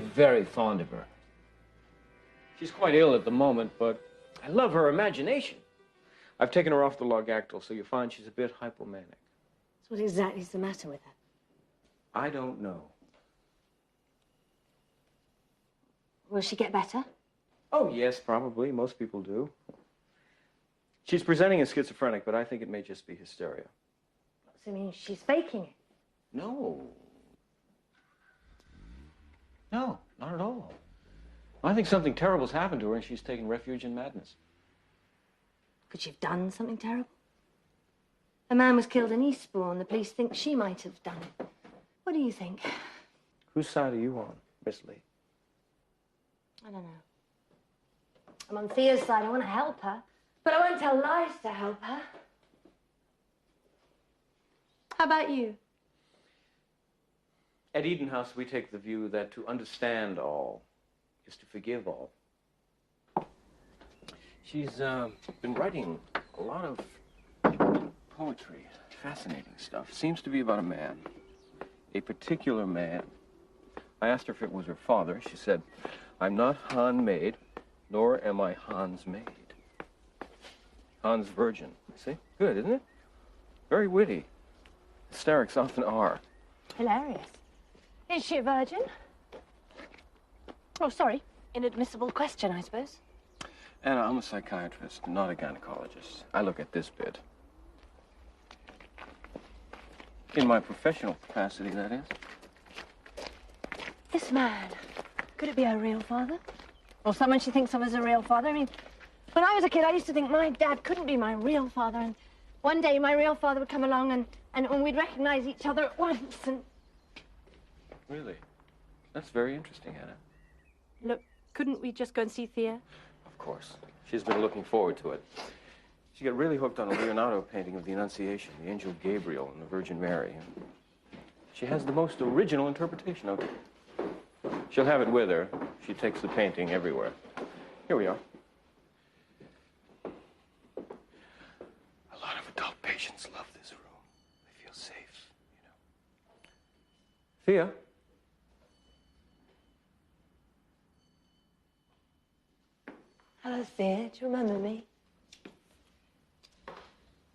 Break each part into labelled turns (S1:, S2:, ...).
S1: very fond of her. She's quite ill at the moment, but I love her imagination. I've taken her off the Largactyl, so you'll find she's a bit hypomanic.
S2: So what exactly is the matter with her?
S1: I don't know.
S2: Will she get better?
S1: Oh, yes, probably. Most people do. She's presenting as schizophrenic, but I think it may just be hysteria.
S2: So you mean she's faking it?
S1: No. No, not at all. I think something terrible's happened to her and she's taken refuge in madness.
S2: Could she have done something terrible? A man was killed in Eastbourne. The police think she might have done it. What do you think?
S1: Whose side are you on, Miss Lee?
S2: I don't know. I'm on Thea's side. I want to help her. But I won't tell lies to help her. How about you?
S1: At Eden House, we take the view that to understand all is to forgive all. She's been writing a lot of poetry, fascinating stuff. Seems to be about a man, a particular man. I asked her if it was her father. She said, "I'm not Han maid, nor am I Han's maid. Han's virgin." See? Good, isn't it? Very witty. Hysterics often are.
S2: Hilarious. Is she a virgin? Oh, sorry. Inadmissible question, I suppose.
S1: Anna, I'm a psychiatrist, not a gynecologist. I look at this bit. In my professional capacity, that is.
S2: This man, could it be her real father? Or someone she thinks of as a real father? I mean, when I was a kid, I used to think my dad couldn't be my real father. And one day, my real father would come along and we'd recognize each other at once and...
S1: Really? That's very interesting, Anna.
S2: Look, couldn't we just go and see Thea?
S1: Of course. She's been looking forward to it. She got really hooked on a Leonardo painting of the Annunciation, the Angel Gabriel and the Virgin Mary. She has the most original interpretation of it. She'll have it with her. She takes the painting everywhere. Here we are. A lot of adult patients love this room. They feel safe, you know. Thea?
S2: Hello, Thea. Do you remember me?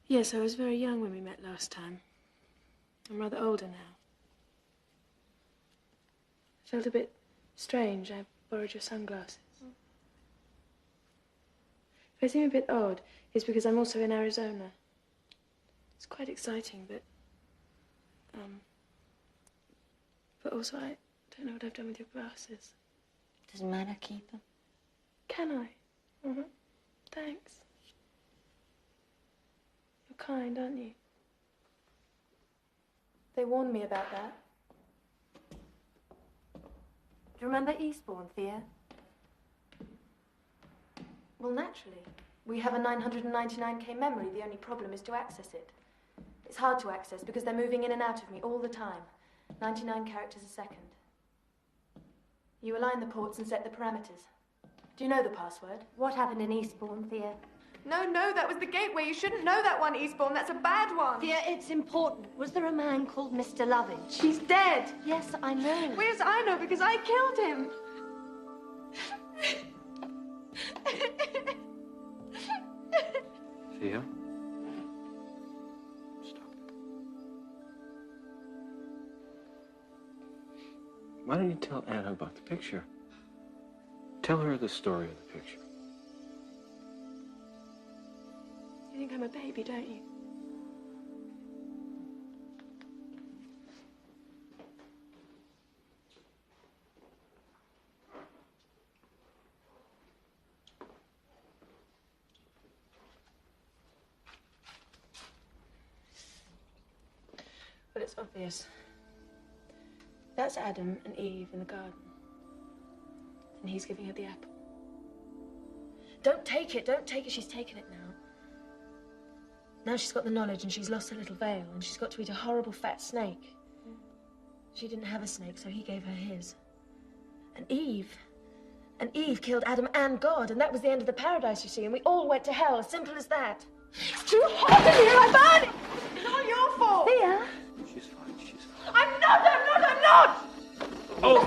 S3: Yes, I was very young when we met last time. I'm rather older now. I felt a bit strange. I borrowed your sunglasses. If I seem a bit odd, it's because I'm also in Arizona. It's quite exciting, but also I don't know what I've done with your glasses.
S2: Doesn't matter, keep them.
S3: Can I? Mm-hmm. Thanks. You're kind, aren't you? They warned me about that.
S2: Do you remember Eastbourne, Thea?
S3: Well, naturally. We have a 999K memory. The only problem is to access it. It's hard to access because they're moving in and out of me all the time. 99 characters a second. You align the ports and set the parameters. Do you know the password?
S2: What happened in Eastbourne, Thea?
S3: No, that was the gateway. You shouldn't know that one, Eastbourne. That's a bad one.
S2: Thea, it's important. Was there a man called Mr. Lovage?
S3: He's dead.
S2: Yes, I know.
S3: Where's I know? Because I killed him.
S1: Thea? Stop. Why don't you tell Anna about the picture? Tell her the story of the picture.
S3: You think I'm a baby, don't you? Well, it's obvious. That's Adam and Eve in the garden. And he's giving her the apple. Don't take it, she's taken it now. Now she's got the knowledge and she's lost her little veil and she's got to eat a horrible fat snake. She didn't have a snake, so he gave her his. And Eve killed Adam and God, and that was the end of the paradise, you see, and we all went to hell, as simple as that. It's too hot in here, I'm burning! It's all your fault!
S2: Thea?
S1: She's fine, she's fine.
S3: I'm not!
S1: Oh!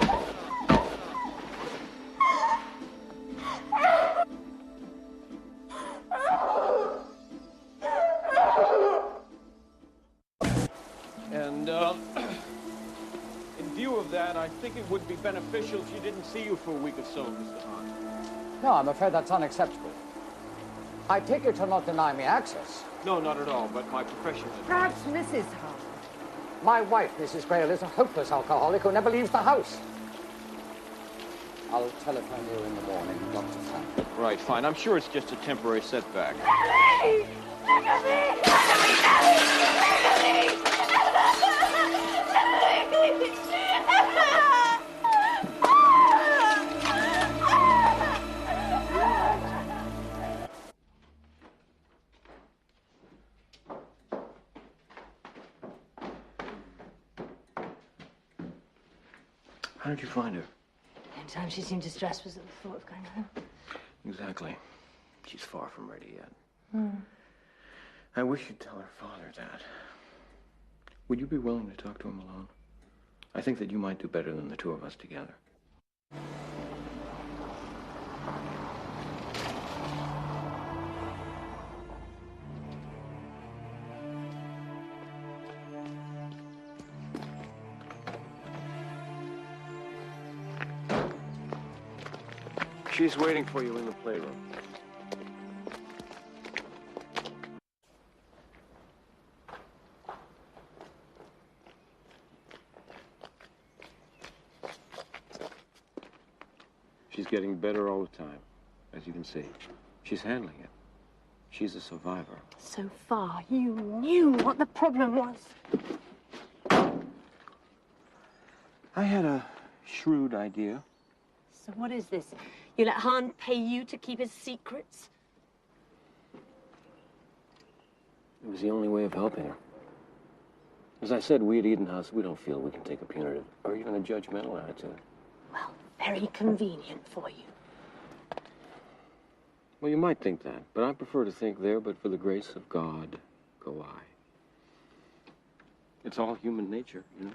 S1: think it would be beneficial if she didn't see you for a week or so, Mr. Hahn.
S4: No, I'm afraid that's unacceptable. I take it you'll not deny me access.
S1: No, not at all, but my profession is...
S5: Perhaps Mrs. Hahn.
S4: My wife, Mrs. Grayle, is a hopeless alcoholic who never leaves the house. I'll telephone you in the morning, Dr. Sam.
S1: Right, fine. I'm sure it's just a temporary setback.
S2: Ellie! Look at me! Look at me, Ellie! Look at me!
S1: How did you find her?
S2: The only time she seemed distressed was at the thought of going home.
S1: Exactly. She's far from ready yet. I wish you'd tell her father that. Would you be willing to talk to him alone? I think that you might do better than the two of us together. She's waiting for you in the playroom. She's getting better all the time, as you can see. She's handling it. She's a survivor.
S2: So far, you knew what the problem was.
S1: I had a shrewd idea.
S2: So what is this? You let Hahn pay you to keep his secrets?
S1: It was the only way of helping her. As I said, we at Eden House, we don't feel we can take a punitive or even a judgmental attitude.
S2: Well, very convenient for you.
S1: Well, you might think that, but I prefer to think there, but for the grace of God, go I. It's all human nature, you know?